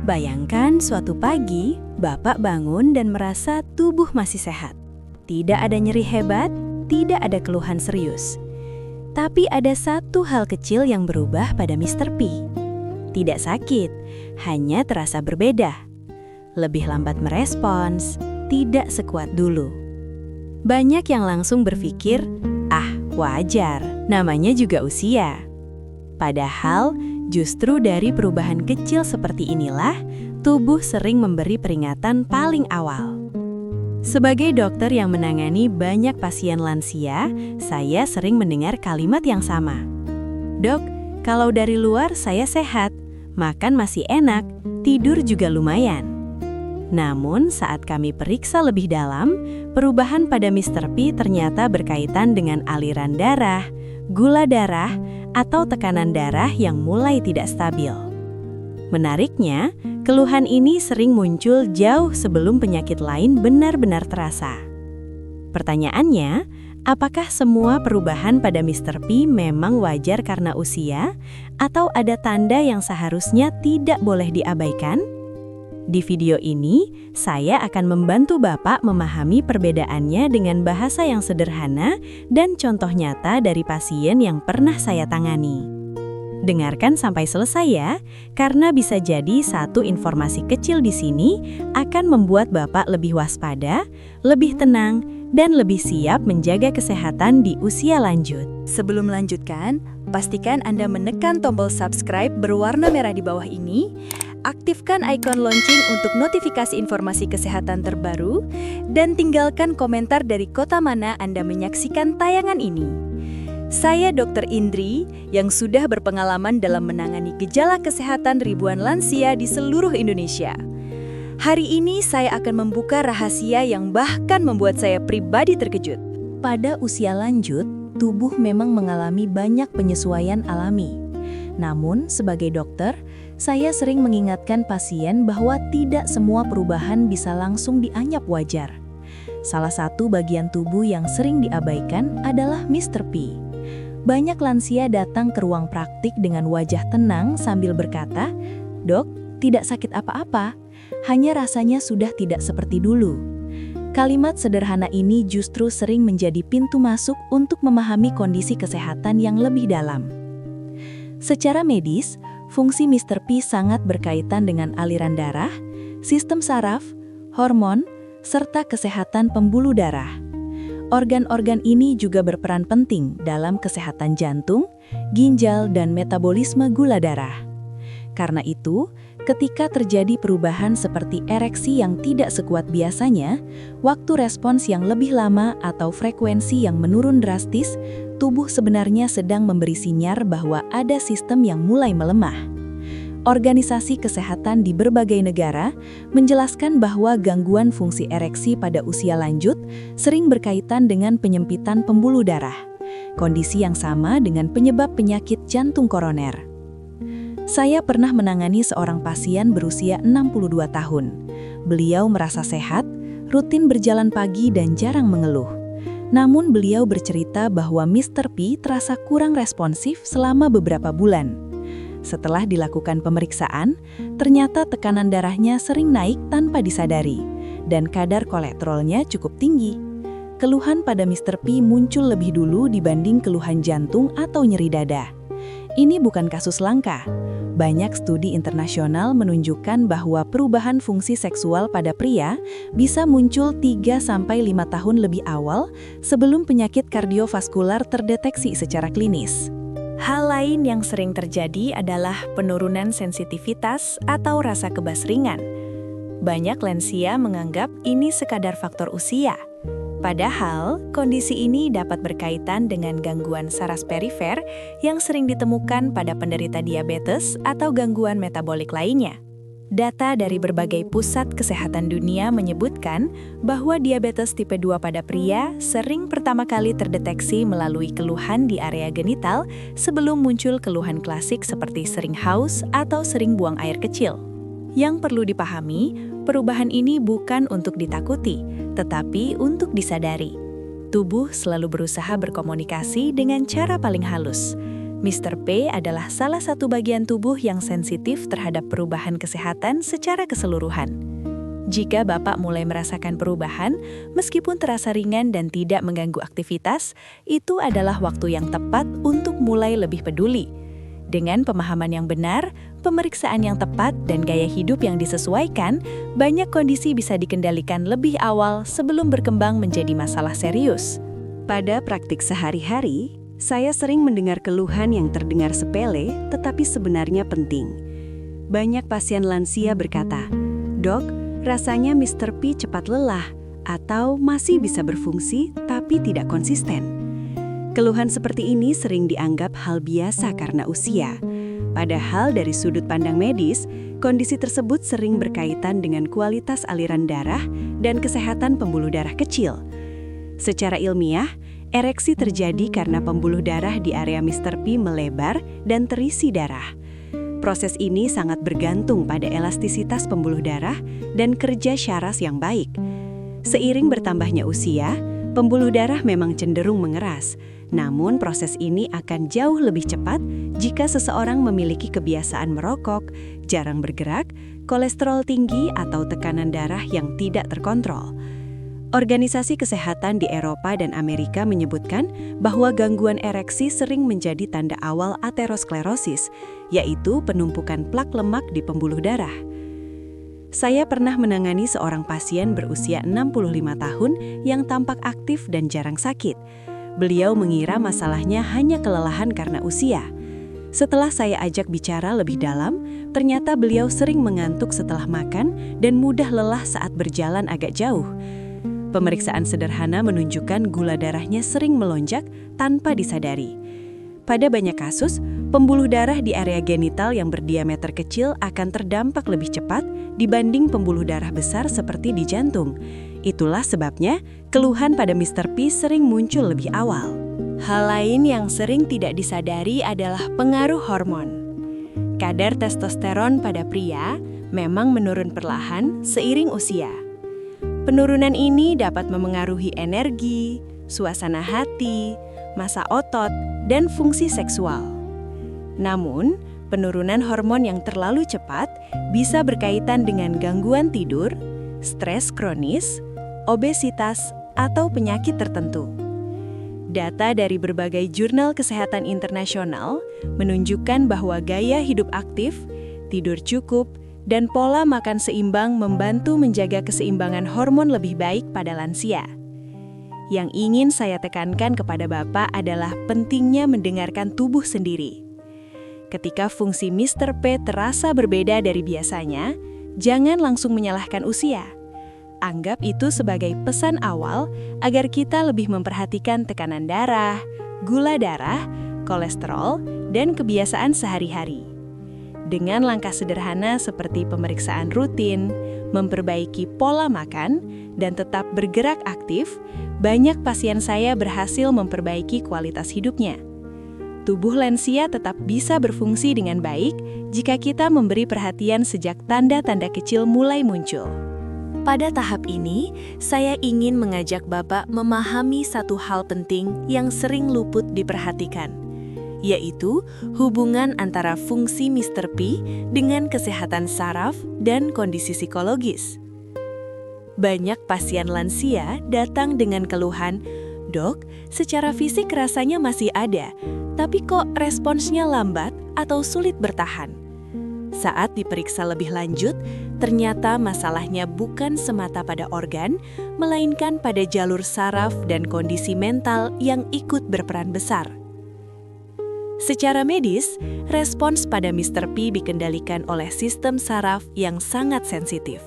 Bayangkan suatu pagi, Bapak bangun dan merasa tubuh masih sehat. Tidak ada nyeri hebat, tidak ada keluhan serius. Tapi ada satu hal kecil yang berubah pada Mr. P. Tidak sakit, hanya terasa berbeda. Lebih lambat merespons, tidak sekuat dulu. Banyak yang langsung berpikir, wajar, namanya juga usia. Padahal, justru dari perubahan kecil seperti inilah, tubuh sering memberi peringatan paling awal. Sebagai dokter yang menangani banyak pasien lansia, saya sering mendengar kalimat yang sama. "Dok, kalau dari luar saya sehat, makan masih enak, tidur juga lumayan." Namun saat kami periksa lebih dalam, perubahan pada Mr. P ternyata berkaitan dengan aliran darah, gula darah, atau tekanan darah yang mulai tidak stabil. Menariknya, keluhan ini sering muncul jauh sebelum penyakit lain benar-benar terasa. Pertanyaannya, apakah semua perubahan pada Mr. P memang wajar karena usia, atau ada tanda yang seharusnya tidak boleh diabaikan? Di video ini, saya akan membantu Bapak memahami perbedaannya dengan bahasa yang sederhana dan contoh nyata dari pasien yang pernah saya tangani. Dengarkan sampai selesai ya, karena bisa jadi satu informasi kecil di sini akan membuat Bapak lebih waspada, lebih tenang, dan lebih siap menjaga kesehatan di usia lanjut. Sebelum melanjutkan, pastikan Anda menekan tombol subscribe berwarna merah di bawah ini. Aktifkan ikon lonceng untuk notifikasi informasi kesehatan terbaru, dan tinggalkan komentar dari kota mana Anda menyaksikan tayangan ini. Saya Dr. Indri, yang sudah berpengalaman dalam menangani gejala kesehatan ribuan lansia di seluruh Indonesia. Hari ini saya akan membuka rahasia yang bahkan membuat saya pribadi terkejut. Pada usia lanjut, tubuh memang mengalami banyak penyesuaian alami. Namun, sebagai dokter, saya sering mengingatkan pasien bahwa tidak semua perubahan bisa langsung dianggap wajar. Salah satu bagian tubuh yang sering diabaikan adalah Mr. P. Banyak lansia datang ke ruang praktik dengan wajah tenang sambil berkata, "Dok, tidak sakit apa-apa, hanya rasanya sudah tidak seperti dulu." Kalimat sederhana ini justru sering menjadi pintu masuk untuk memahami kondisi kesehatan yang lebih dalam. Secara medis, fungsi Mr. P sangat berkaitan dengan aliran darah, sistem saraf, hormon, serta kesehatan pembuluh darah. Organ-organ ini juga berperan penting dalam kesehatan jantung, ginjal, dan metabolisme gula darah. Karena itu, ketika terjadi perubahan seperti ereksi yang tidak sekuat biasanya, waktu respons yang lebih lama atau frekuensi yang menurun drastis, tubuh sebenarnya sedang memberi sinyal bahwa ada sistem yang mulai melemah. Organisasi kesehatan di berbagai negara menjelaskan bahwa gangguan fungsi ereksi pada usia lanjut sering berkaitan dengan penyempitan pembuluh darah, kondisi yang sama dengan penyebab penyakit jantung koroner. Saya pernah menangani seorang pasien berusia 62 tahun. Beliau merasa sehat, rutin berjalan pagi dan jarang mengeluh. Namun beliau bercerita bahwa Mr. P terasa kurang responsif selama beberapa bulan. Setelah dilakukan pemeriksaan, ternyata tekanan darahnya sering naik tanpa disadari, dan kadar kolesterolnya cukup tinggi. Keluhan pada Mr. P muncul lebih dulu dibanding keluhan jantung atau nyeri dada. Ini bukan kasus langka. Banyak studi internasional menunjukkan bahwa perubahan fungsi seksual pada pria bisa muncul 3-5 tahun lebih awal sebelum penyakit kardiovaskular terdeteksi secara klinis. Hal lain yang sering terjadi adalah penurunan sensitivitas atau rasa kebas ringan. Banyak lansia menganggap ini sekadar faktor usia. Padahal, kondisi ini dapat berkaitan dengan gangguan saraf perifer yang sering ditemukan pada penderita diabetes atau gangguan metabolik lainnya. Data dari berbagai pusat kesehatan dunia menyebutkan bahwa diabetes tipe 2 pada pria sering pertama kali terdeteksi melalui keluhan di area genital sebelum muncul keluhan klasik seperti sering haus atau sering buang air kecil. Yang perlu dipahami, perubahan ini bukan untuk ditakuti, tetapi untuk disadari. Tubuh selalu berusaha berkomunikasi dengan cara paling halus. Mr. P adalah salah satu bagian tubuh yang sensitif terhadap perubahan kesehatan secara keseluruhan. Jika Bapak mulai merasakan perubahan, meskipun terasa ringan dan tidak mengganggu aktivitas, itu adalah waktu yang tepat untuk mulai lebih peduli. Dengan pemahaman yang benar, pemeriksaan yang tepat, dan gaya hidup yang disesuaikan, banyak kondisi bisa dikendalikan lebih awal sebelum berkembang menjadi masalah serius. Pada praktik sehari-hari, saya sering mendengar keluhan yang terdengar sepele tetapi sebenarnya penting. Banyak pasien lansia berkata, "Dok, rasanya Mr. P cepat lelah atau masih bisa berfungsi tapi tidak konsisten." Keluhan seperti ini sering dianggap hal biasa karena usia. Padahal dari sudut pandang medis, kondisi tersebut sering berkaitan dengan kualitas aliran darah dan kesehatan pembuluh darah kecil. Secara ilmiah, ereksi terjadi karena pembuluh darah di area Mr. P melebar dan terisi darah. Proses ini sangat bergantung pada elastisitas pembuluh darah dan kerja syaraf yang baik. Seiring bertambahnya usia, pembuluh darah memang cenderung mengeras. Namun proses ini akan jauh lebih cepat jika seseorang memiliki kebiasaan merokok, jarang bergerak, kolesterol tinggi atau tekanan darah yang tidak terkontrol. Organisasi Kesehatan di Eropa dan Amerika menyebutkan bahwa gangguan ereksi sering menjadi tanda awal aterosklerosis, yaitu penumpukan plak lemak di pembuluh darah. Saya pernah menangani seorang pasien berusia 65 tahun yang tampak aktif dan jarang sakit. Beliau mengira masalahnya hanya kelelahan karena usia. Setelah saya ajak bicara lebih dalam, ternyata beliau sering mengantuk setelah makan dan mudah lelah saat berjalan agak jauh. Pemeriksaan sederhana menunjukkan gula darahnya sering melonjak tanpa disadari. Pada banyak kasus, pembuluh darah di area genital yang berdiameter kecil akan terdampak lebih cepat dibanding pembuluh darah besar seperti di jantung. Itulah sebabnya keluhan pada Mr. P sering muncul lebih awal. Hal lain yang sering tidak disadari adalah pengaruh hormon. Kadar testosteron pada pria memang menurun perlahan seiring usia. Penurunan ini dapat memengaruhi energi, suasana hati, massa otot, dan fungsi seksual. Namun, penurunan hormon yang terlalu cepat bisa berkaitan dengan gangguan tidur, stres kronis, obesitas, atau penyakit tertentu. Data dari berbagai jurnal kesehatan internasional menunjukkan bahwa gaya hidup aktif, tidur cukup, dan pola makan seimbang membantu menjaga keseimbangan hormon lebih baik pada lansia. Yang ingin saya tekankan kepada Bapak adalah pentingnya mendengarkan tubuh sendiri. Ketika fungsi Mr. P terasa berbeda dari biasanya, jangan langsung menyalahkan usia. Anggap itu sebagai pesan awal agar kita lebih memperhatikan tekanan darah, gula darah, kolesterol, dan kebiasaan sehari-hari. Dengan langkah sederhana seperti pemeriksaan rutin, memperbaiki pola makan, dan tetap bergerak aktif, banyak pasien saya berhasil memperbaiki kualitas hidupnya. Tubuh lansia tetap bisa berfungsi dengan baik jika kita memberi perhatian sejak tanda-tanda kecil mulai muncul. Pada tahap ini, saya ingin mengajak Bapak memahami satu hal penting yang sering luput diperhatikan, yaitu hubungan antara fungsi Mr. P dengan kesehatan saraf dan kondisi psikologis. Banyak pasien lansia datang dengan keluhan, "Dok, secara fisik rasanya masih ada, tapi kok responsnya lambat atau sulit bertahan?" Saat diperiksa lebih lanjut, ternyata masalahnya bukan semata pada organ, melainkan pada jalur saraf dan kondisi mental yang ikut berperan besar. Secara medis, respons pada Mr. P dikendalikan oleh sistem saraf yang sangat sensitif.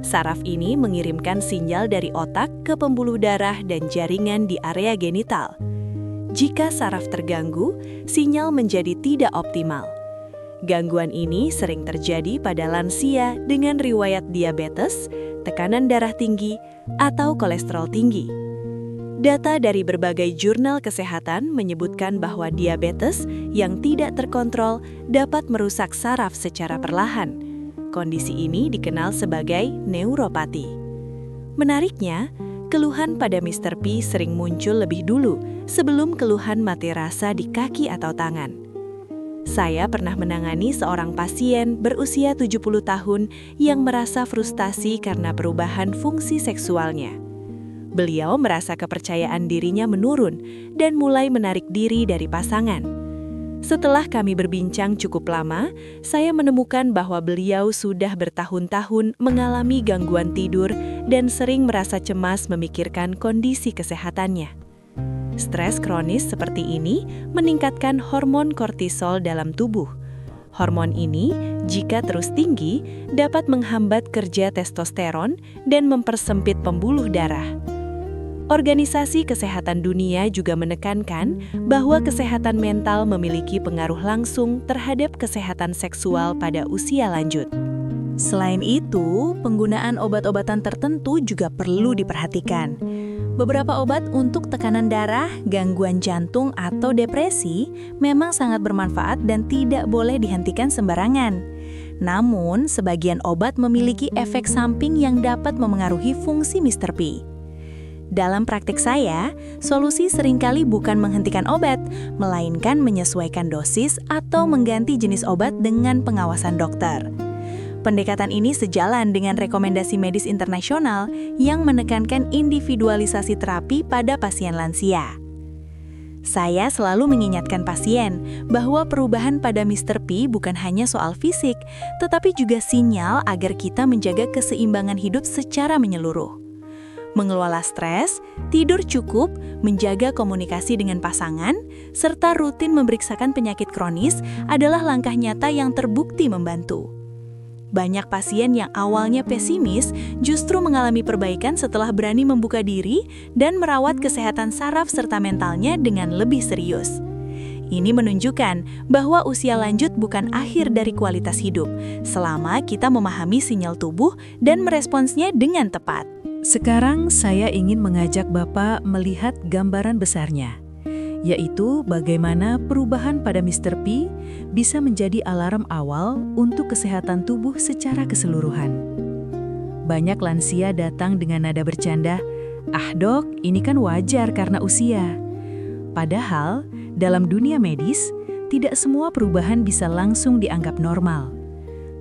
Saraf ini mengirimkan sinyal dari otak ke pembuluh darah dan jaringan di area genital. Jika saraf terganggu, sinyal menjadi tidak optimal. Gangguan ini sering terjadi pada lansia dengan riwayat diabetes, tekanan darah tinggi, atau kolesterol tinggi. Data dari berbagai jurnal kesehatan menyebutkan bahwa diabetes yang tidak terkontrol dapat merusak saraf secara perlahan. Kondisi ini dikenal sebagai neuropati. Menariknya, keluhan pada Mr. P sering muncul lebih dulu sebelum keluhan mati rasa di kaki atau tangan. Saya pernah menangani seorang pasien berusia 70 tahun yang merasa frustasi karena perubahan fungsi seksualnya. Beliau merasa kepercayaan dirinya menurun dan mulai menarik diri dari pasangan. Setelah kami berbincang cukup lama, saya menemukan bahwa beliau sudah bertahun-tahun mengalami gangguan tidur dan sering merasa cemas memikirkan kondisi kesehatannya. Stres kronis seperti ini meningkatkan hormon kortisol dalam tubuh. Hormon ini, jika terus tinggi, dapat menghambat kerja testosteron dan mempersempit pembuluh darah. Organisasi Kesehatan Dunia juga menekankan bahwa kesehatan mental memiliki pengaruh langsung terhadap kesehatan seksual pada usia lanjut. Selain itu, penggunaan obat-obatan tertentu juga perlu diperhatikan. Beberapa obat untuk tekanan darah, gangguan jantung, atau depresi memang sangat bermanfaat dan tidak boleh dihentikan sembarangan. Namun, sebagian obat memiliki efek samping yang dapat memengaruhi fungsi Mr. P. Dalam praktik saya, solusi seringkali bukan menghentikan obat, melainkan menyesuaikan dosis atau mengganti jenis obat dengan pengawasan dokter. Pendekatan ini sejalan dengan rekomendasi medis internasional yang menekankan individualisasi terapi pada pasien lansia. Saya selalu mengingatkan pasien bahwa perubahan pada Mr. P bukan hanya soal fisik, tetapi juga sinyal agar kita menjaga keseimbangan hidup secara menyeluruh. Mengelola stres, tidur cukup, menjaga komunikasi dengan pasangan, serta rutin memeriksakan penyakit kronis adalah langkah nyata yang terbukti membantu. Banyak pasien yang awalnya pesimis justru mengalami perbaikan setelah berani membuka diri dan merawat kesehatan saraf serta mentalnya dengan lebih serius. Ini menunjukkan bahwa usia lanjut bukan akhir dari kualitas hidup, selama kita memahami sinyal tubuh dan meresponsnya dengan tepat. Sekarang saya ingin mengajak Bapak melihat gambaran besarnya, yaitu bagaimana perubahan pada Mr. P bisa menjadi alarm awal untuk kesehatan tubuh secara keseluruhan. Banyak lansia datang dengan nada bercanda, "Ah dok, ini kan wajar karena usia." Padahal, dalam dunia medis, tidak semua perubahan bisa langsung dianggap normal.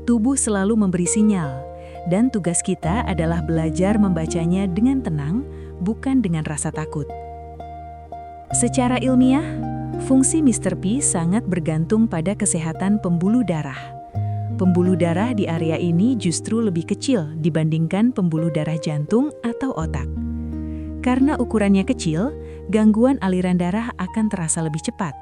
Tubuh selalu memberi sinyal, dan tugas kita adalah belajar membacanya dengan tenang, bukan dengan rasa takut. Secara ilmiah, fungsi Mr. P sangat bergantung pada kesehatan pembuluh darah. Pembuluh darah di area ini justru lebih kecil dibandingkan pembuluh darah jantung atau otak. Karena ukurannya kecil, gangguan aliran darah akan terasa lebih cepat.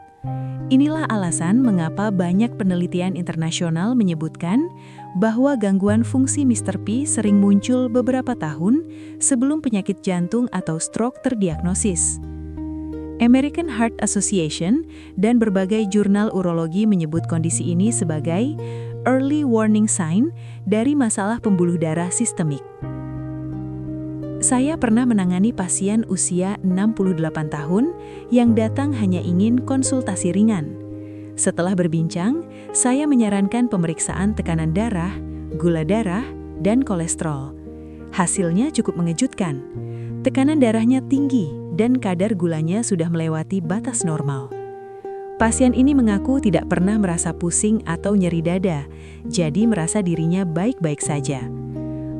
Inilah alasan mengapa banyak penelitian internasional menyebutkan bahwa gangguan fungsi Mr. P sering muncul beberapa tahun sebelum penyakit jantung atau stroke terdiagnosis. American Heart Association dan berbagai jurnal urologi menyebut kondisi ini sebagai early warning sign dari masalah pembuluh darah sistemik. Saya pernah menangani pasien usia 68 tahun yang datang hanya ingin konsultasi ringan. Setelah berbincang, saya menyarankan pemeriksaan tekanan darah, gula darah, dan kolesterol. Hasilnya cukup mengejutkan. Tekanan darahnya tinggi dan kadar gulanya sudah melewati batas normal. Pasien ini mengaku tidak pernah merasa pusing atau nyeri dada, jadi merasa dirinya baik-baik saja.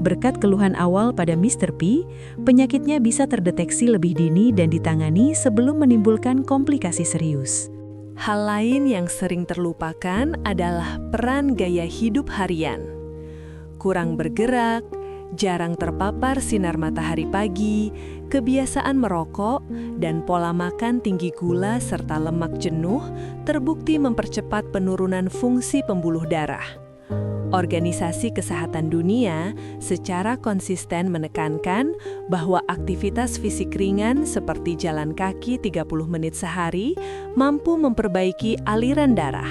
Berkat keluhan awal pada Mr. P, penyakitnya bisa terdeteksi lebih dini dan ditangani sebelum menimbulkan komplikasi serius. Hal lain yang sering terlupakan adalah peran gaya hidup harian. Kurang bergerak, jarang terpapar sinar matahari pagi, kebiasaan merokok, dan pola makan tinggi gula serta lemak jenuh terbukti mempercepat penurunan fungsi pembuluh darah. Organisasi Kesehatan Dunia secara konsisten menekankan bahwa aktivitas fisik ringan seperti jalan kaki 30 menit sehari mampu memperbaiki aliran darah,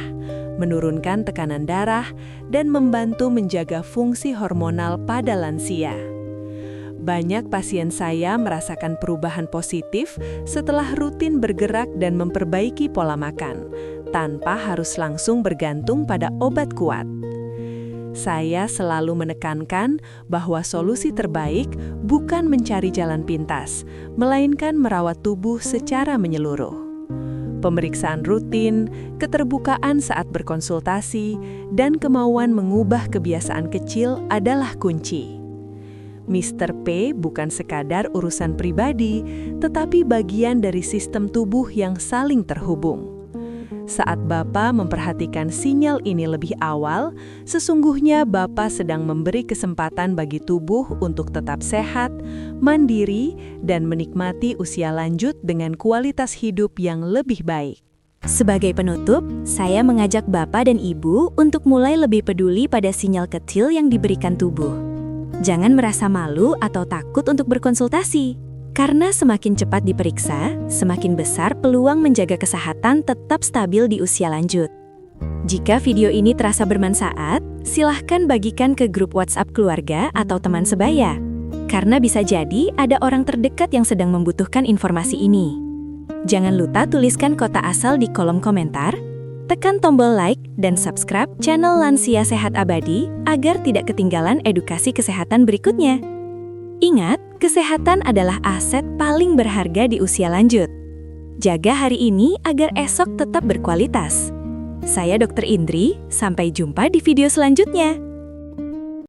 menurunkan tekanan darah, dan membantu menjaga fungsi hormonal pada lansia. Banyak pasien saya merasakan perubahan positif setelah rutin bergerak dan memperbaiki pola makan, tanpa harus langsung bergantung pada obat kuat. Saya selalu menekankan bahwa solusi terbaik bukan mencari jalan pintas, melainkan merawat tubuh secara menyeluruh. Pemeriksaan rutin, keterbukaan saat berkonsultasi, dan kemauan mengubah kebiasaan kecil adalah kunci. Mr. P bukan sekadar urusan pribadi, tetapi bagian dari sistem tubuh yang saling terhubung. Saat Bapak memperhatikan sinyal ini lebih awal, sesungguhnya Bapak sedang memberi kesempatan bagi tubuh untuk tetap sehat, mandiri, dan menikmati usia lanjut dengan kualitas hidup yang lebih baik. Sebagai penutup, saya mengajak Bapak dan Ibu untuk mulai lebih peduli pada sinyal kecil yang diberikan tubuh. Jangan merasa malu atau takut untuk berkonsultasi. Karena semakin cepat diperiksa, semakin besar peluang menjaga kesehatan tetap stabil di usia lanjut. Jika video ini terasa bermanfaat, silahkan bagikan ke grup WhatsApp keluarga atau teman sebaya. Karena bisa jadi ada orang terdekat yang sedang membutuhkan informasi ini. Jangan lupa tuliskan kota asal di kolom komentar, tekan tombol like dan subscribe channel Lansia Sehat Abadi agar tidak ketinggalan edukasi kesehatan berikutnya. Ingat, kesehatan adalah aset paling berharga di usia lanjut. Jaga hari ini agar esok tetap berkualitas. Saya Dr. Indri, sampai jumpa di video selanjutnya.